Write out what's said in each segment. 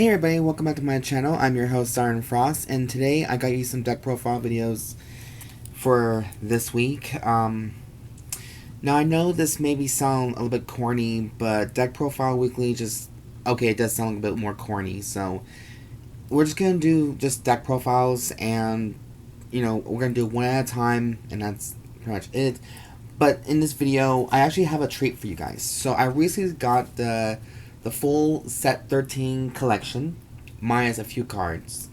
Hey everybody, welcome back to my channel. I'm your host, Siren Frost, and today I got you some deck profile videos for this week. Now I know this maybe sound a little bit corny, but deck profile weekly it does sound a bit more corny, so we're just gonna do just deck profiles, and we're gonna do one at a time, and that's pretty much it. But in this video, I actually have a treat for you guys. So I recently got the full set 13 collection, minus a few cards.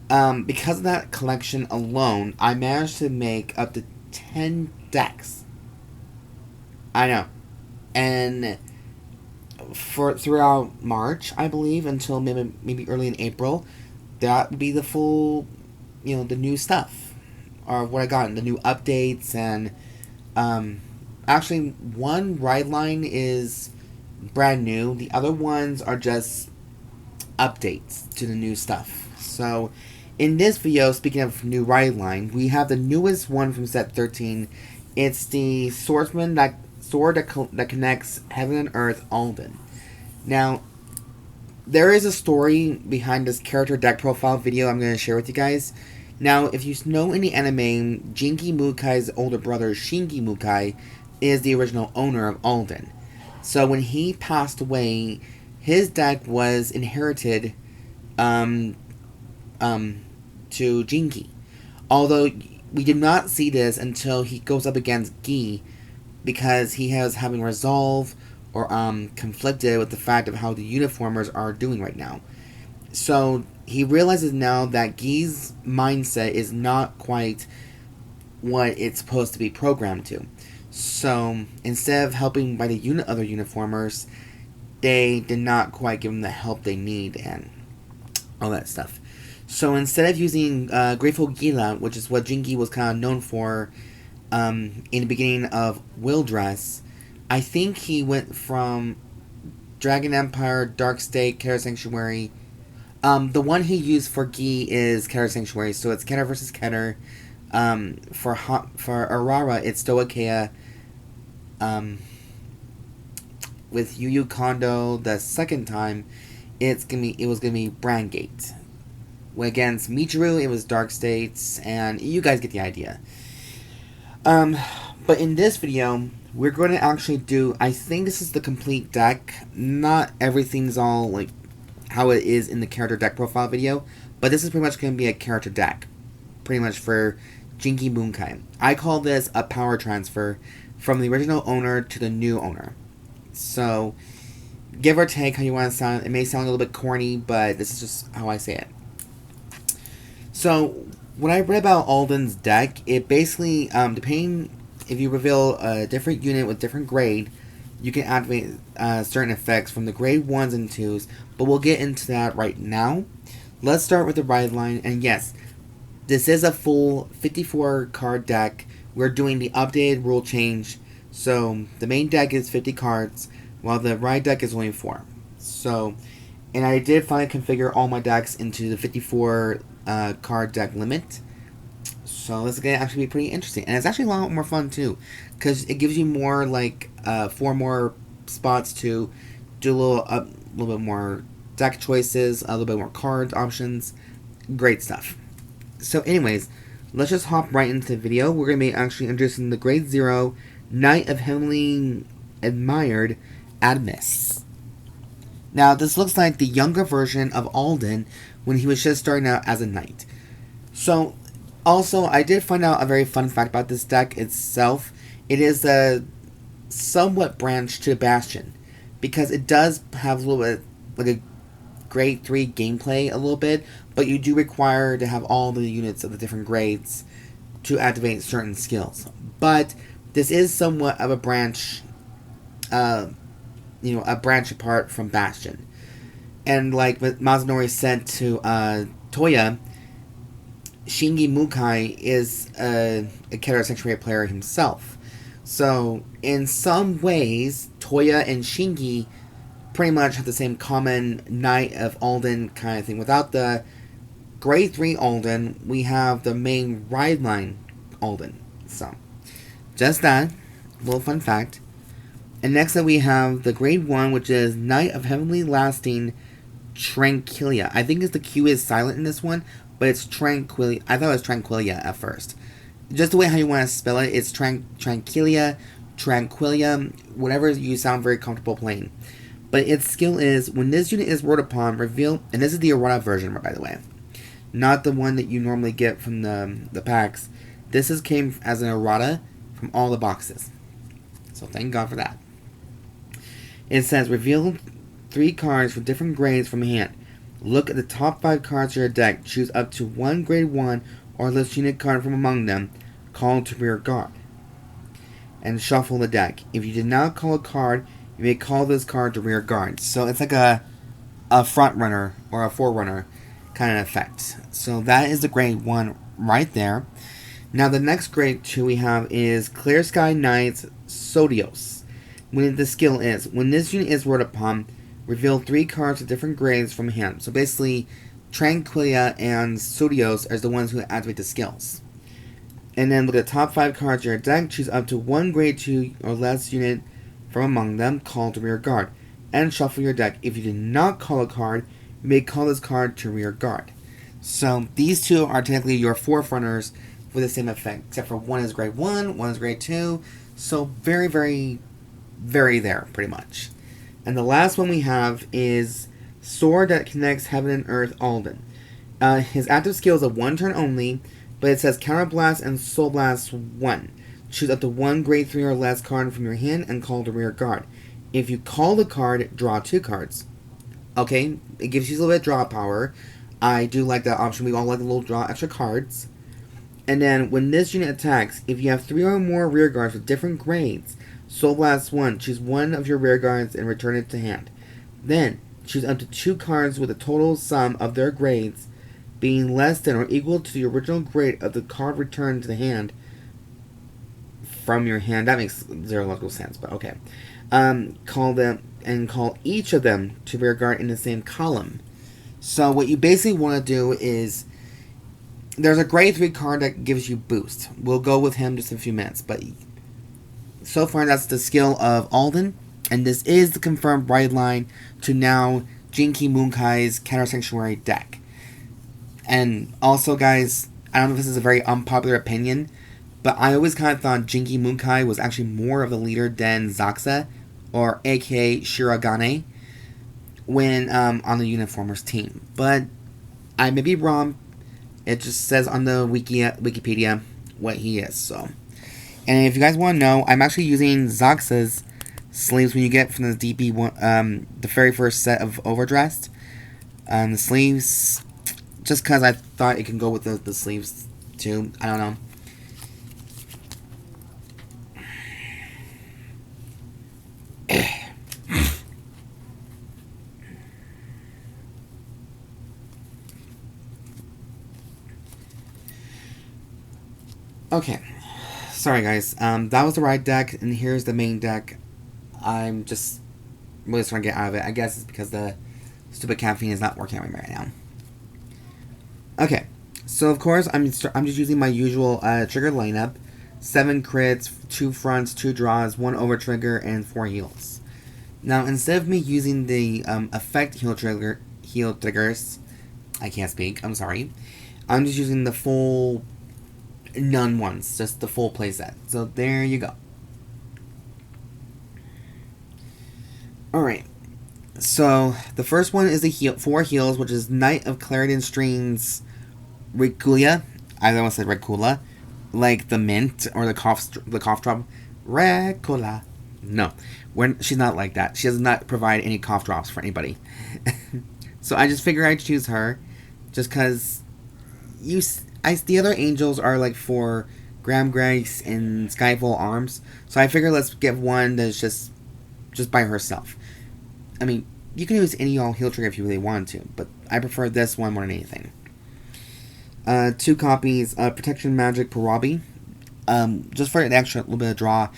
Because of that collection alone, I managed to make up to 10 decks. I know. And throughout March, I believe, until maybe early in April, that would be the full, the new stuff. Or what I got, the new updates, and actually one ride line is brand new. The other ones are just updates to the new stuff. So in this video, speaking of new ride line, we have the newest one from set 13. It's the sword that connects heaven and earth, Alden. Now there is a story behind this character deck profile video I'm going to share with you guys. Now, if you know any anime, Jinki Mukae's older brother, Shingi Mukae, is the original owner of Alden. So when he passed away, his deck was inherited to Jinki. Although we did not see this until he goes up against Gi, because he has having resolve or conflicted with the fact of how the uniformers are doing right now. So he realizes now that Gi's mindset is not quite what it's supposed to be programmed to. So instead of helping by the other uniformers, they did not quite give him the help they need and all that stuff. So instead of using Grateful Gila, which is what Jinki was kind of known for in the beginning of Will Dress, I think he went from Dragon Empire, Dark State, Keter Sanctuary. The one he used for Gi is Keter Sanctuary, so it's Keter versus Keter. For Aurora, it's Stoicheia. With Yu Yu Kondo, the second time, it was gonna be Brandgate. Against Michiru, it was Dark States, and you guys get the idea. But in this video, we're going to actually do, I think this is the complete deck. Not everything's all like how it is in the character deck profile video, but this is pretty much going to be a character deck, pretty much for Jinki Mukae. I call this a power transfer from the original owner to the new owner. So, give or take how you want to sound. It may sound a little bit corny, but this is just how I say it. So, when I read about Alden's deck, it basically, depending if you reveal a different unit with different grade, you can activate certain effects from the grade 1s and 2s, but we'll get into that right now. Let's start with the ride line, and yes, this is a full 54 card deck. We're doing the updated rule change, so the main deck is 50 cards, while the ride deck is only 4. So, and I did finally configure all my decks into the 54 card deck limit. So this is going to actually be pretty interesting. And it's actually a lot more fun too, because it gives you more, like, 4 more spots to do a little bit more deck choices, a little bit more card options. Great stuff. So anyways, let's just hop right into the video. We're going to be actually introducing the Grade 0 Knight of Heavily Admired Admis. Now, this looks like the younger version of Alden when he was just starting out as a knight. So, also, I did find out a very fun fact about this deck itself. It is a somewhat branch to Bastion, because it does have a little bit like a grade 3 gameplay a little bit, but you do require to have all the units of the different grades to activate certain skills. But this is somewhat of a branch, a branch apart from Bastion. And like Mazunori said to Toya, Shingi Mukae is a Keter Sanctuary player himself. So, in some ways, Toya and Shingi pretty much have the same common Knight of Alden kind of thing. Without the Grade 3 Alden, we have the main ride line Alden. So, just that. Little fun fact. And next up we have the Grade 1, which is Knight of Heavenly Lasting Tranquilia. I think the Q is silent in this one, but it's Tranquilia. I thought it was Tranquilia at first. Just the way how you want to spell it, it's Tranquilia, whatever you sound very comfortable playing. But its skill is, when this unit is rolled upon, reveal, and this is the errata version, by the way, not the one that you normally get from the packs. This came as an errata from all the boxes. So thank God for that. It says, reveal 3 cards with different grades from hand. Look at the top 5 cards of your deck. Choose up to 1 grade 1 or less unit card from among them. Call to rear guard. And shuffle the deck. If you did not call a card, you may call this card to rear guard. So it's like a front runner or a forerunner kind of effect. So that is the grade 1 right there. Now the next grade 2 we have is Clearsky Knights Soudios. When the skill is, when this unit is rolled upon, reveal 3 cards with different grades from hand. So basically, Tranquilia and Soudios are the ones who activate the skills. And then look at the top 5 cards of your deck. Choose up to 1 grade 2 or less unit from among them. Call to rear guard. And shuffle your deck. If you did not call a card, you may call this card to rear guard. So these 2 are technically your forerunners for the same effect. Except for one is grade 1, one is grade 2. So very, very, very there, pretty much. And the last one we have is Sword that connects Heaven and Earth, Alden. His active skill is a 1 turn only, but it says Counterblast and Soul Blast 1. Choose up to 1 grade 3 or less card from your hand and call to rear guard. If you call the card, draw 2 cards. Okay, it gives you a little bit of draw power. I do like that option. We all like the little draw extra cards. And then when this unit attacks, if you have 3 or more rear guards with different grades, Soul Blast 1, choose 1 of your rear guards and return it to hand. Then, choose up to 2 cards with a total sum of their grades being less than or equal to the original grade of the card returned to the hand from your hand. That makes zero logical sense, but okay. Call them, and call each of them to rear guard in the same column. So what you basically want to do is, there's a grade 3 card that gives you boost. We'll go with him just in a few minutes, but so far that's the skill of Alden, and this is the confirmed bright line to now Jinki Mukae's Counter Sanctuary deck. And also, guys, I don't know if this is a very unpopular opinion, but I always kind of thought Jinki Mukae was actually more of a leader than Zaxa, or aka Shirogane, when on the Uniformers team. But I may be wrong. It just says on the Wikipedia what he is. So, and if you guys want to know, I'm actually using Zaxa's sleeves when you get from the DP one, the very first set of Overdressed. The sleeves, just because I thought it can go with the sleeves too. I don't know. Okay, sorry guys, that was the right deck, and here's the main deck. I'm just really trying to get out of it. I guess it's because the stupid caffeine is not working on me right now. Okay, so of course, I'm just using my usual trigger lineup. 7 crits, 2 fronts, 2 draws, 1 over trigger, and 4 heals. Now, instead of me using the effect heal triggers, I can't speak, I'm sorry. I'm just using the full none ones, just the full playset. So there you go. Alright, so the first one is the 4 heals, which is Knight of Clarion Strings Ricula. I almost said Ricula, like the mint or the cough drop. Ricula. No, she's not like that. She does not provide any cough drops for anybody. So I just figured I'd choose her, just because the other angels are like for Graham Grace and Skyfall Arms. So I figured let's get one that's just by herself. I mean, you can use any all heal trigger if you really want to, but I prefer this one more than anything. 2 copies of Protection Magic Prorobi, just for an extra little bit of draw,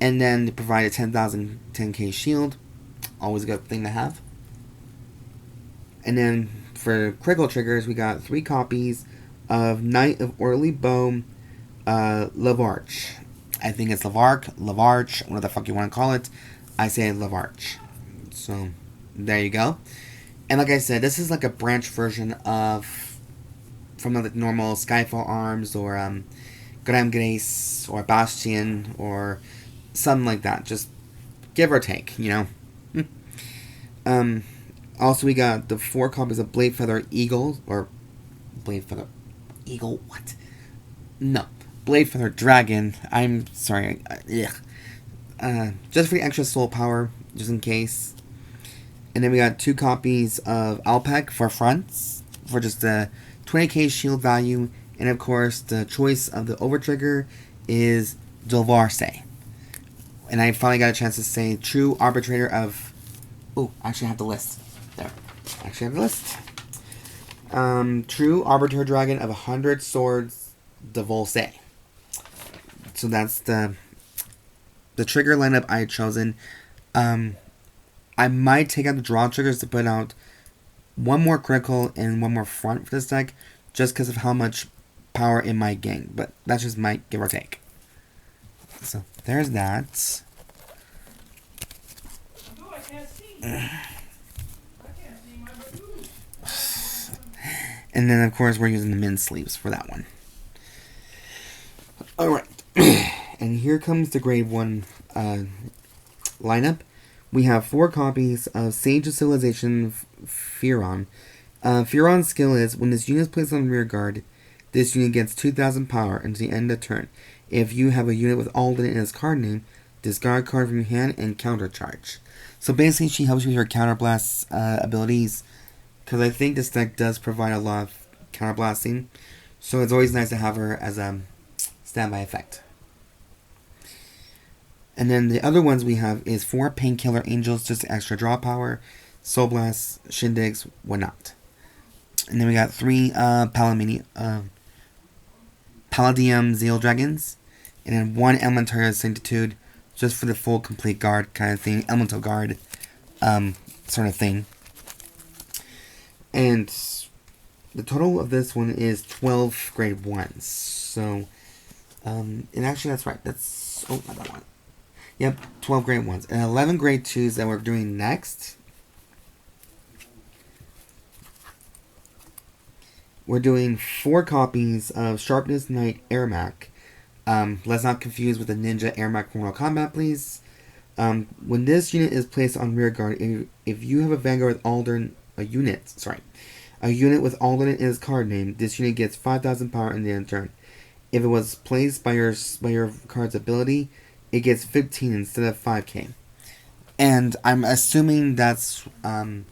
and then to provide a 10,000 10k shield. Always a good thing to have. And then for critical triggers, we got 3 copies of Knight of Orderly Bow, Llyvarh. I think it's Llyvarh, whatever the fuck you want to call it. I say Llyvarh. So, there you go. And like I said, this is like a branch version of from the normal Skyfall arms or Graham Grace or Bastion or something like that. Just give or take, you know. um, Also, we got the 4 copies of Blade Feather Eagle or Blade Feather Eagle. What? No, Blade Feather Dragon. I'm sorry. Just for the extra soul power, just in case. And then we got 2 copies of Alpacc for fronts for just the 20k shield value. And of course, the choice of the overtrigger is Duravalse. And I finally got a chance to say true arbitrator of. Oh, I actually have the list. There. Actually have the list. True Arbiter Dragon of 100 Swords, Duravalse. So that's the trigger lineup I had chosen. I might take out the draw triggers to put out 1 more critical and 1 more front for this deck, just because of how much power in my gang. But that's just my give or take. So there's that. And then, of course, we're using the min sleeves for that one. Alright. And here comes the grade 1 lineup. We have 4 copies of Sage of Civilization Firon. Firon's skill is, when this unit is placed on rear guard, this unit gets 2,000 power until the end of turn. If you have a unit with Alden in its card name, discard a card from your hand and countercharge. So basically, she helps you with your counterblast abilities, because I think this deck does provide a lot of counterblasting. So it's always nice to have her as a standby effect. And then the other ones we have is 4 Painkiller Angels, just extra draw power, Soul Blast, Shindigs, whatnot. And then we got 3 Palladium Zeal Dragons, and then 1 Elementaria Sanctitude, just for the full complete guard kind of thing, Elemental Guard sort of thing. And the total of this one is 12 grade 1s. So, and actually that's right, that's, oh, not that one. Yep, 12 grade 1s. And 11 grade 2s that we're doing next. We're doing 4 copies of Sharpness Knight Airmac. Let's not confuse with the Ninja Airmac from Mortal Kombat, please. When this unit is placed on rear guard, if you have a Vanguard with Alden, a unit with Alden in its card name, this unit gets 5,000 power in the end turn. If it was placed by your card's ability, it gets 15 instead of 5k. And I'm assuming that's when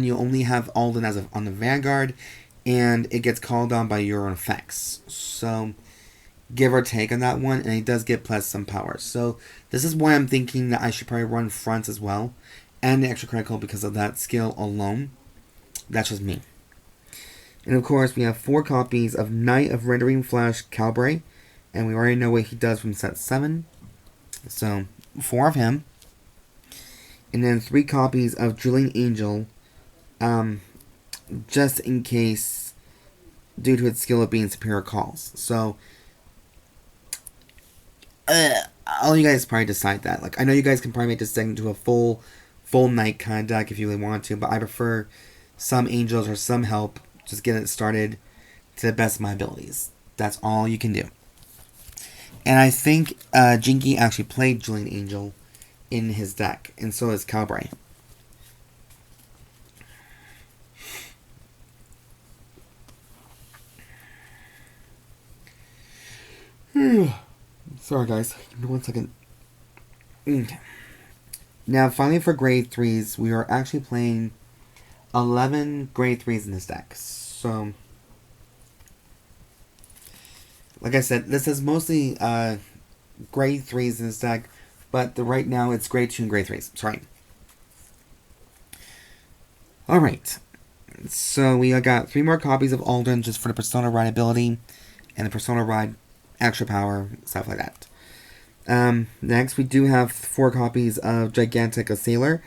you only have Alden on the Vanguard, and it gets called on by your own effects. So, give or take on that one, and it does get plus some power. So, this is why I'm thinking that I should probably run fronts as well, and the extra critical because of that skill alone. That's just me. And of course, we have 4 copies of Knight of Rendering Flash Cairbre, and we already know what he does from set 7. So, 4 of him. And then 3 copies of Drilling Angel, just in case, due to its skill of being superior calls. So, I'll you guys probably decide that. Like, I know you guys can probably make this deck into a full Knight kind of deck if you really want to, but I prefer some Angels or some help, just get it started to the best of my abilities. That's all you can do. And I think Jinki actually played Drilling Angel in his deck, and so is Cairbre. Sorry guys, give me 1 second. Okay. Now finally for grade 3s, we are actually playing 11 grade 3s in this deck. So, like I said, this is mostly grade 3s in this deck, but right now it's grade 2 and grade 3s. Sorry. Alright. So we got 3 more copies of Alden just for the Persona Ride ability and the Persona Ride extra power, stuff like that. Next, we do have 4 copies of Gigantic Assailer.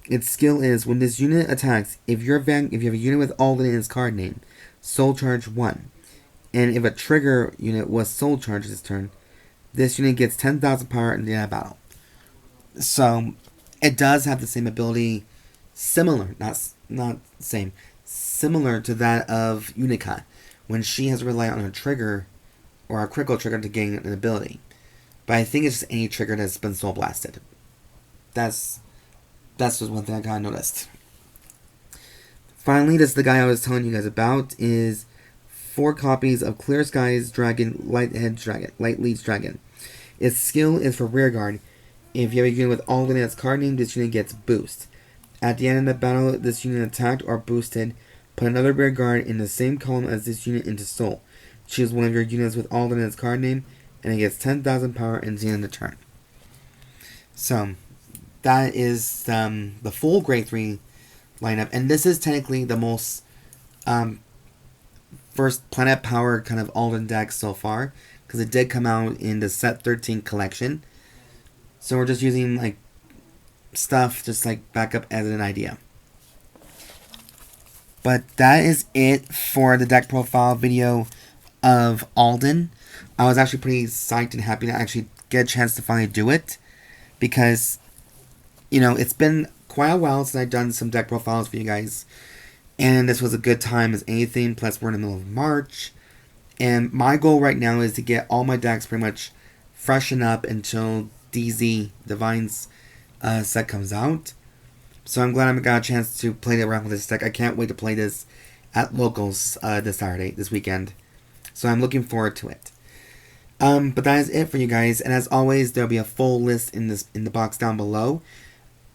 Its skill is, when this unit attacks, if you have a unit with Alden in its card name, Soul Charge 1. And if a trigger unit was Soul Charged this turn, this unit gets 10,000 power in the end of battle. So, it does have the same ability similar, not same, similar to that of Unica, when she has to rely on a trigger or a critical trigger to gain an ability. But I think it's just any trigger that's been soul blasted. That's just one thing I kind of noticed. Finally, this is the guy I was telling you guys about, is 4 copies of Clearsky's Dragon, Light Leads Dragon. Its skill is for rearguard. If you have a unit with Alden in its card name, this unit gets boost. At the end of the battle, this unit attacked or boosted, put another rearguard in the same column as this unit into soul. Choose one of your units with Alden in its card name, and it gets 10,000 power and the end of the turn. So, that is the full grade 3 lineup, and this is technically the most first planet power kind of Alden deck so far, because it did come out in the set 13 collection. So we're just using like stuff just like backup as an idea. But that is it for the deck profile video of Alden. I was actually pretty psyched and happy to actually get a chance to finally do it, because you know, it's been quite a while since I've done some deck profiles for you guys, and this was a good time as anything. Plus we're in the middle of March, and my goal right now is to get all my decks pretty much freshen up until DZ Divine's set comes out. So I'm glad I got a chance to play around with this deck. I can't wait to play this at locals this weekend. So I'm looking forward to it. But that is it for you guys, and as always, there'll be a full list in the box down below.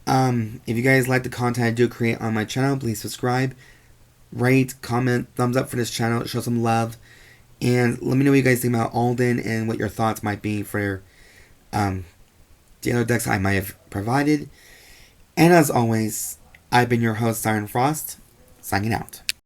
If you guys like the content I do create on my channel, please subscribe, rate, comment, thumbs up for this channel, show some love, and let me know what you guys think about Alden and what your thoughts might be for the other decks I might have provided. And as always, I've been your host, Siren Frost, signing out.